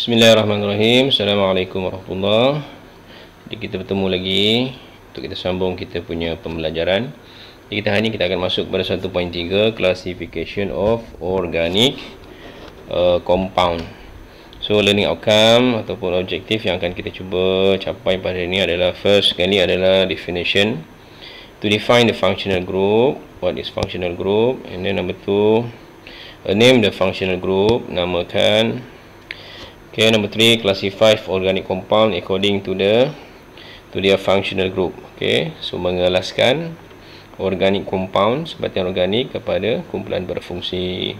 Bismillahirrahmanirrahim. Assalamualaikum warahmatullahi. Jadi kita bertemu lagi untuk kita sambung kita punya pembelajaran. Jadi hari ini kita akan masuk pada 1.3 Classification of Organic Compound. So learning outcome ataupun objektif yang akan kita cuba capai pada ini adalah, first sekali adalah definition, to define the functional group. What is functional group? And then number 2, name the functional group, namakan. Okay, number 3, classify organic compound according to their functional group. Okay, so mengelaskan organic compound sebatian organik kepada kumpulan berfungsi.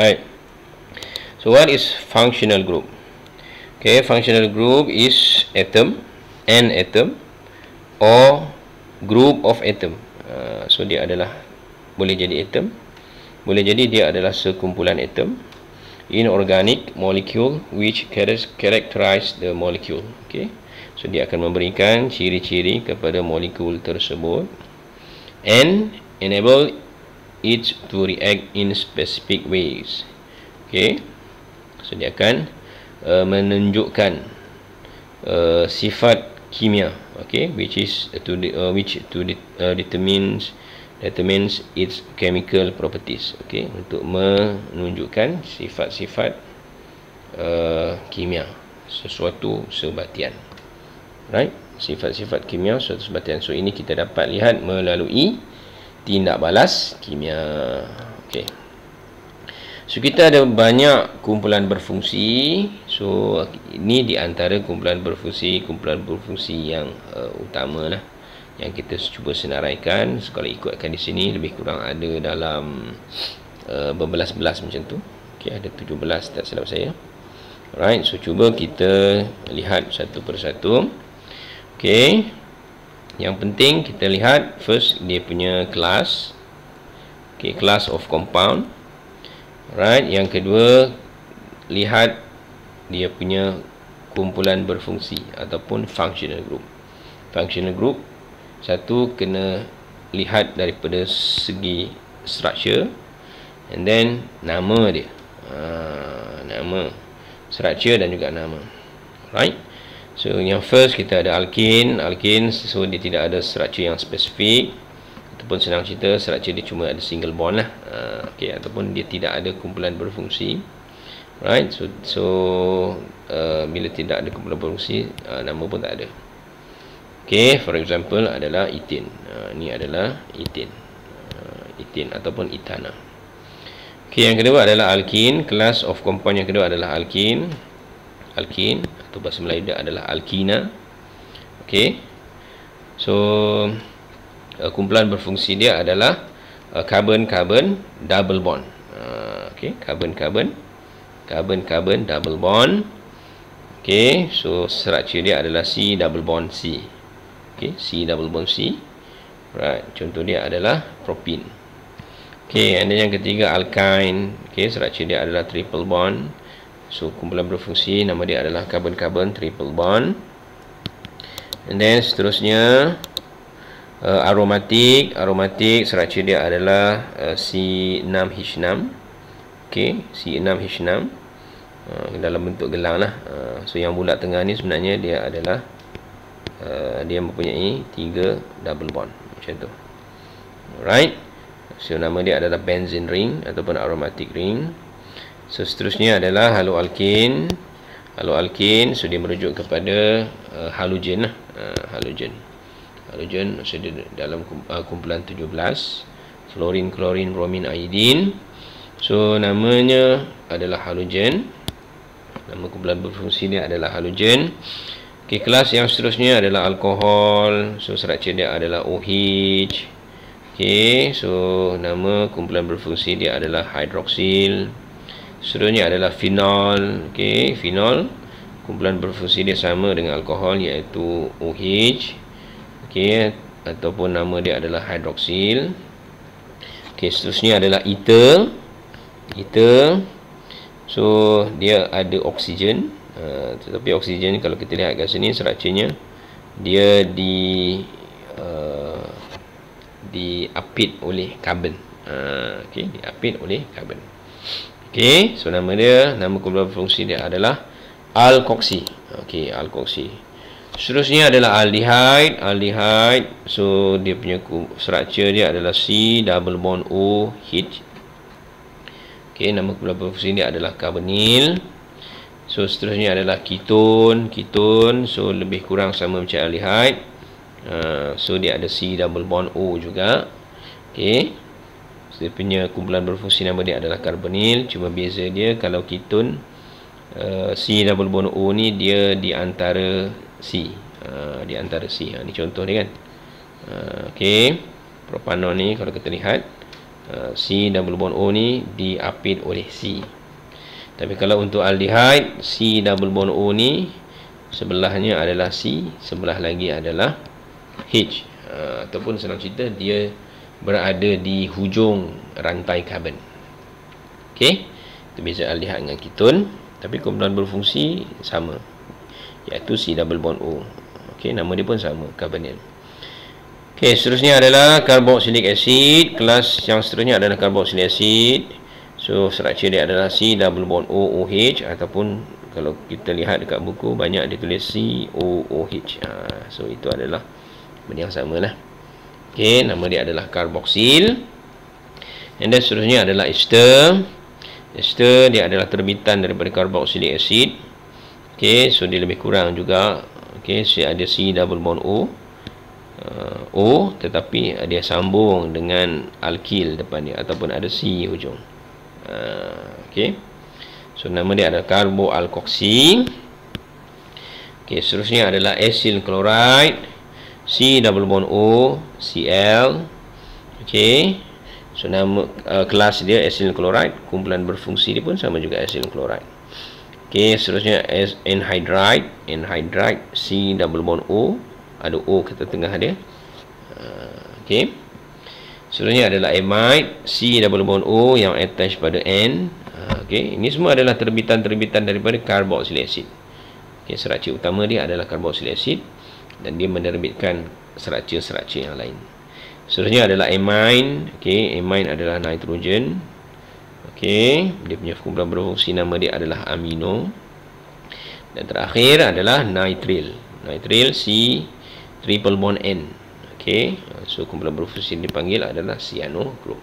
Right. So what is functional group? Okay, functional group is atom, an atom or group of atom. So dia adalah boleh jadi atom, boleh jadi dia adalah sekumpulan atom in organic molecule which characterize the molecule. Okay, so dia akan memberikan ciri-ciri kepada molekul tersebut and enable it to react in specific ways. Okay, so dia akan menunjukkan sifat kimia, okay, which determines its chemical properties. Okay, untuk menunjukkan sifat-sifat kimia sesuatu sebatian. Right, sifat-sifat kimia suatu sebatian. So ini kita dapat lihat melalui tindak balas kimia. Okay, so kita ada banyak kumpulan berfungsi. So ini di antara kumpulan berfungsi yang utama lah, yang kita cuba senaraikan. So, kalau ikutkan di sini lebih kurang ada dalam berbelas-belas macam tu. Okay, ada 17 tak silap saya. Alright, so cuba kita lihat satu persatu. Okay, yang penting kita lihat first dia punya class. Okay, class of compound. Alright, yang kedua lihat dia punya kumpulan berfungsi ataupun functional group. Functional group, satu, kena lihat daripada segi structure, and then nama dia, nama, structure dan juga nama. Right, so yang first kita ada alkene. So dia tidak ada structure yang spesifik, ataupun senang cerita structure dia cuma ada single bond lah. Okay, ataupun dia tidak ada kumpulan berfungsi. Right, so bila tidak ada kumpulan berfungsi, nama pun tak ada. Okay, for example adalah ethane. Ini adalah ethane, ethane ataupun ethana. Okay, yang kedua adalah alkene. Class of compound yang kedua adalah alkene. Alkene atau bahasa Melayu dia adalah alkina. Okay, so kumpulan berfungsi dia adalah carbon-carbon double bond. Okay, carbon-carbon double bond. Okay, so structure dia adalah C double bond C. Okay, C double bond C. Right, contoh dia adalah propene. Okay, and then yang ketiga alkyne. Okay, structure dia adalah triple bond. So kumpulan berfungsi nama dia adalah carbon-carbon triple bond. And then seterusnya aromatic. Structure dia adalah C6H6. Okay, C6H6 dalam bentuk gelang lah. So yang bulat tengah ni sebenarnya dia adalah dia mempunyai 3 double bond macam tu. Alright, so nama dia adalah benzene ring ataupun aromatic ring. So seterusnya adalah haloalkane. So dia merujuk kepada halogen lah. Halogen maksudnya dalam kumpulan 17, fluorine, chlorine, bromine, iodine. So namanya adalah halogen. Nama kumpulan berfungsi dia adalah halogen. Okay, kelas yang seterusnya adalah alkohol. So structure dia adalah OH. Okay, so nama kumpulan berfungsi dia adalah hydroxyl. Seterusnya adalah phenol. Okay, phenol kumpulan berfungsi dia sama dengan alkohol, iaitu OH. Okay, ataupun nama dia adalah hydroxyl. Okay, seterusnya adalah ether. So dia ada oksigen, tetapi oksigen kalau kita lihat kat sini structure-nya dia diapit oleh karbon. Diapit oleh karbon. Okay, so nama kumpulan berfungsi dia adalah alkoksi. Okey, alkoksi. Seterusnya adalah aldehyde. So dia punya structure dia adalah C double bond O H. Okey, nama kumpulan berfungsi dia adalah carbonyl. So seterusnya adalah keton. So lebih kurang sama macam aldehyde. So dia ada C double bond O juga. Okey. So, dia punya kumpulan berfungsi nama dia adalah carbonyl. Cuma beza dia kalau keton, C double bond O ni dia di antara C. Ni contoh dia kan. Okey. Propanon ni kalau kita lihat, C double bond O ni diapit oleh C. Tapi kalau untuk aldehyde, C double bond O ni sebelahnya adalah C, sebelah lagi adalah H. Ataupun senang cerita, dia berada di hujung rantai karbon. Okey. Itu beza aldehyde dengan keton. Tapi kumpulan berfungsi sama, iaitu C double bond O. Okey, nama dia pun sama, carbonyl. Okey, seterusnya adalah carboxylic acid. Kelas yang seterusnya adalah carboxylic acid. So structure dia adalah C double bond O OH, ataupun kalau kita lihat dekat buku banyak dia tulis C O OH. So itu adalah benda yang samalah. Okey, nama dia adalah carboxyl. And then seterusnya adalah ester. Ester dia adalah terbitan daripada carboxylic acid. Okey, so dia lebih kurang juga. Okey, so ada C double bond O, tetapi dia sambung dengan alkyl depan dia, ataupun ada C hujung. Okey, so nama dia adalah carboalkoxy. Okey, seterusnya adalah acyl chloride. C double bond O Cl. Okey, so nama kelas dia acyl chloride. Kumpulan berfungsi dia pun sama juga acyl chloride. Okey, seterusnya anhydride. C double bond O, ada O kat tengah dia. Okey, seterusnya adalah amide. C double bond O yang attach pada N. Okey, ini semua adalah terbitan-terbitan daripada carboxylic acid. Okey, structure utama dia adalah carboxylic acid, dan dia menerbitkan structure yang lain. Seterusnya adalah amine. Okey, amine adalah nitrogen. Okey, dia punya kumpulan berfungsi nama dia adalah amino. Dan terakhir adalah nitril. Nitril C triple bond N. Okey, so kumpulan berfungsi dipanggil adalah cyanogroup.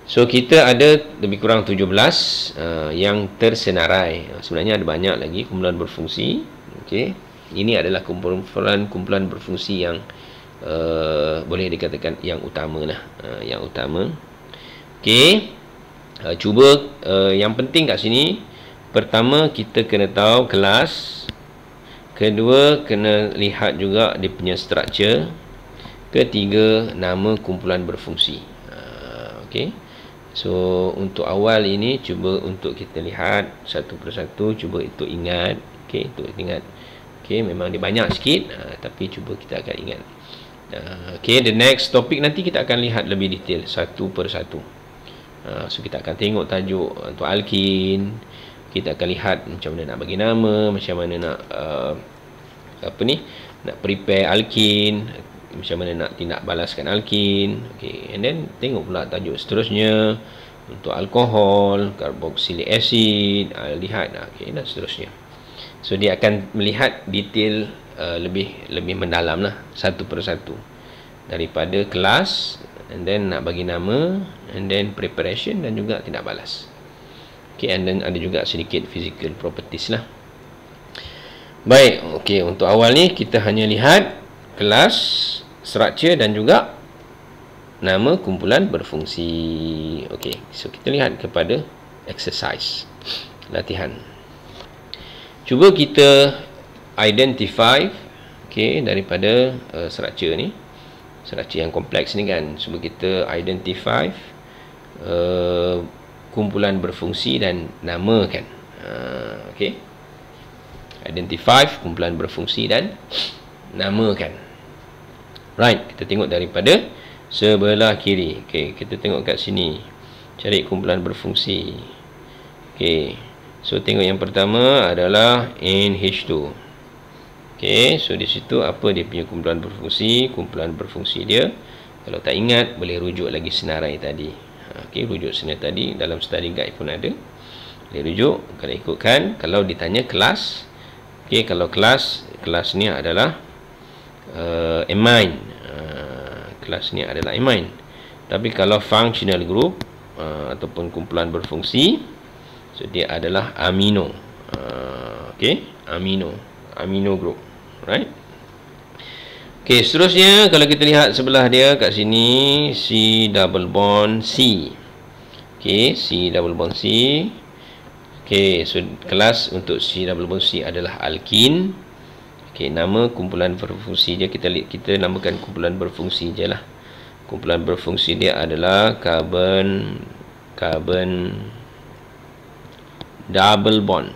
So kita ada lebih kurang 17 yang tersenarai. Sebenarnya ada banyak lagi kumpulan berfungsi. Okey, ini adalah kumpulan berfungsi yang boleh dikatakan yang utama lah. Yang utama. Okey, cuba yang penting kat sini, pertama kita kena tahu kelas, kedua kena lihat juga dia punya structure, ketiga nama kumpulan berfungsi. Okey, so untuk awal ini cuba untuk kita lihat satu persatu, cuba itu ingat. Okey, itu ingat. Okey, memang dia banyak sikit, tapi cuba kita akan ingat. Okey, the next topic nanti kita akan lihat lebih detail satu persatu. So kita akan tengok tajuk untuk alkin, kita akan lihat macam mana nak bagi nama, macam mana nak nak prepare alkin, macam mana nak tindak balaskan alkin. Okey, and then tengok pula tajuk seterusnya untuk alkohol, carboxylic acid, aldehyde, okey, dan seterusnya. So dia akan melihat detail lebih mendalam lah, satu persatu, daripada kelas, and then nak bagi nama, and then preparation, dan juga tindak balas. Okay, and then ada juga sedikit physical properties lah. Baik, okay, untuk awal ni kita hanya lihat kelas, structure, dan juga nama kumpulan berfungsi. Okay, so kita lihat kepada exercise, latihan. Cuba kita identify, okay, daripada structure ni, structure yang kompleks ni kan. Cuba kita identify kumpulan berfungsi dan namakan. Okay, identify kumpulan berfungsi dan namakan. Right, kita tengok daripada sebelah kiri. Okay, kita tengok kat sini, cari kumpulan berfungsi. Okay, so tengok yang pertama adalah NH2. Okay, so di situ apa dia punya kumpulan berfungsi? Kumpulan berfungsi dia, kalau tak ingat boleh rujuk lagi senarai tadi. Okay, rujuk senarai tadi dalam study guide pun ada. Boleh rujuk kalau ikutkan kalau ditanya kelas. Okey, kalau kelas ni adalah amine. Kelas ni adalah amine. Tapi kalau functional group ataupun kumpulan berfungsi, so dia adalah amino. Okey, amino group. Right? Okey, seterusnya kalau kita lihat sebelah dia kat sini C double bond C. Okey, C double bond C. Okey, so kelas untuk C double bond C adalah alkin. Okey, nama kumpulan berfungsi dia kita namakan kumpulan berfungsi je lah. Kumpulan berfungsi dia adalah carbon double bond.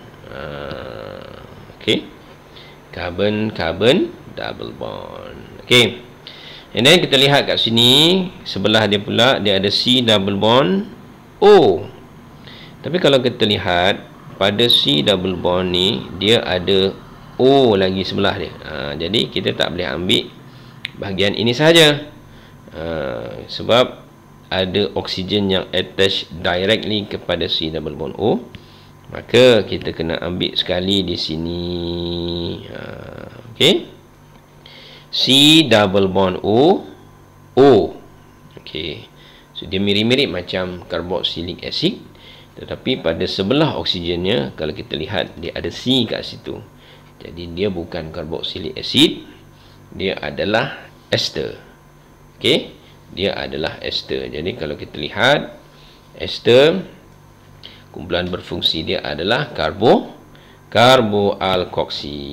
Okey, carbon double bond. Okey, and then kita lihat kat sini sebelah dia pula dia ada C double bond O. Tapi kalau kita lihat pada C double bond ni dia ada O lagi sebelah dia. Jadi kita tak boleh ambil bahagian ini sahaja. Sebab ada oksigen yang attach directly kepada C double bond O. Maka kita kena ambil sekali di sini. Okey. C double bond O. Okey. So dia mirip-mirip macam carboxylic acid, tetapi pada sebelah oksigennya kalau kita lihat dia ada C kat situ. Jadi dia bukan carboxylic acid, dia adalah ester. Okey, dia adalah ester. Jadi kalau kita lihat ester, kumpulan berfungsi dia adalah karboalkoksi.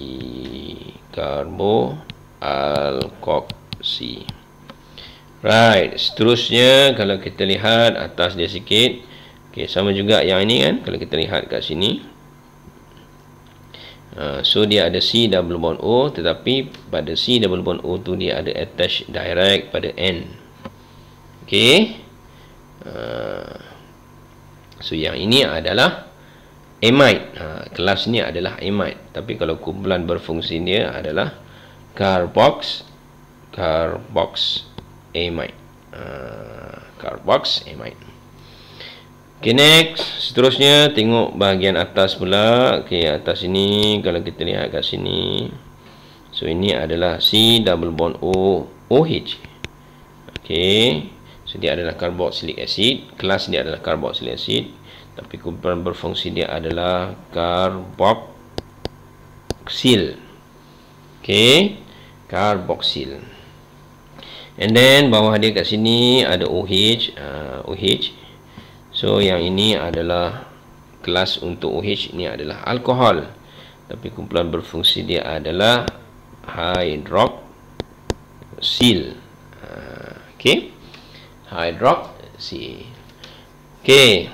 Right, seterusnya kalau kita lihat atas dia sikit. Okey, sama juga yang ini kan. Kalau kita lihat kat sini, so dia ada C double bond O, tetapi pada C double bond O tu dia ada attach direct pada N. Okey, so yang ini adalah amide. Kelas ni adalah amide. Tapi kalau kumpulan berfungsi dia adalah carboxamide. Carboxamide. Okay, next. Seterusnya tengok bahagian atas pula. Okay, atas ini kalau kita lihat kat sini, so ini adalah C double bond O OH. Okay, so dia adalah carboxylic acid. Kelas dia adalah carboxylic acid, tapi kumpulan berfungsi dia adalah carboxyl. Okay, carboxyl. And then bawah dia kat sini ada OH. So yang ini adalah kelas untuk OH, ini adalah alkohol, tapi kumpulan berfungsi dia adalah hydroxyl. Okay, hydroxyl. Okay,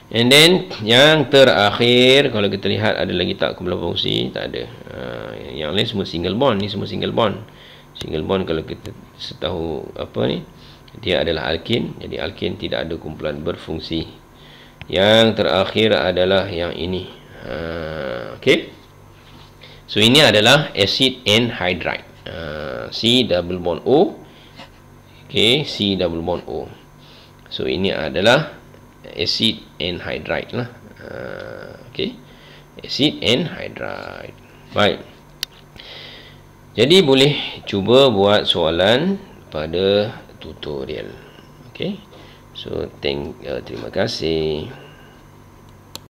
and then yang terakhir kalau kita lihat ada lagi tak kumpulan berfungsi? Tak ada. Yang lain semua single bond. Ni semua single bond. Single bond kalau kita setahu apa ni, dia adalah alkin. Jadi alkin tidak ada kumpulan berfungsi. Yang terakhir adalah yang ini. Okay, so ini adalah acid anhydride. C double bond O. Okay, C double bond O. So ini adalah acid anhydride lah. Okay, acid anhydride. Baik. Jadi boleh cuba buat soalan pada tutorial. Okay, so terima kasih.